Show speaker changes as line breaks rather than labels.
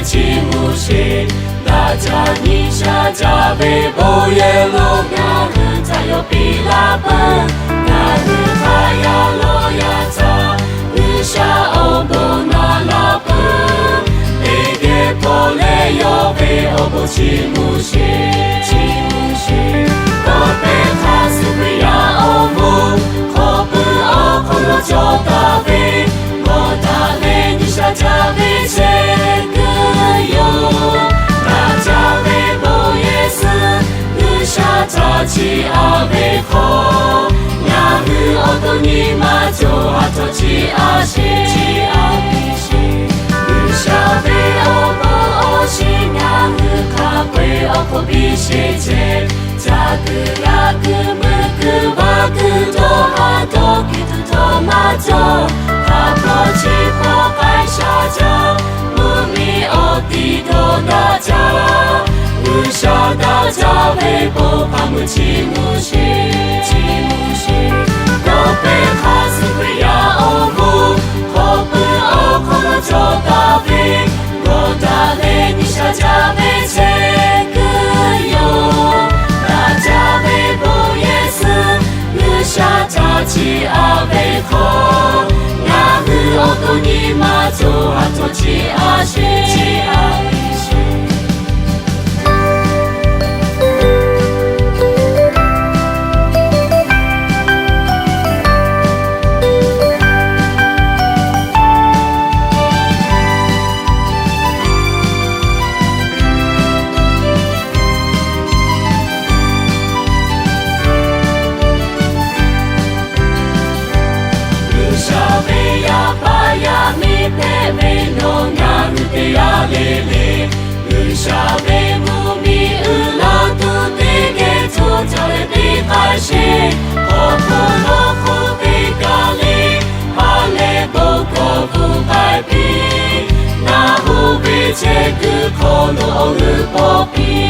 지무시 나자니 샤자베 보엘로가 흩하여 빌라번 나 흩하여 로야자 으샤 오보나라번 에게 폴레요 베오보 지무시 코페 타스브야 오무 코프 오콜로 조다베 모다레 니샤자베 나자베 보예스 으샤자치 아베코 야흐 오도니마조 하토치 아시 으샤베 오모 오시냐흐 카페 오코비시제 자그라그 무그와 그도하도 기두도마조 하포치 포가이샤자 몸이 어디도 나자 으샤다자 회보 파무치 무시 코페 카스브야 오무 코프 오코노 조다베 로다레 니샤자베 제그요 나자베 보예스 으샤자치 아베코 야흐 오도니마조 하토치 아시 으샤베 무미 을라두 되게 조절에 비가시 오코노 코비가리 할레보코 부발피 나후비 제그 코노 오르포피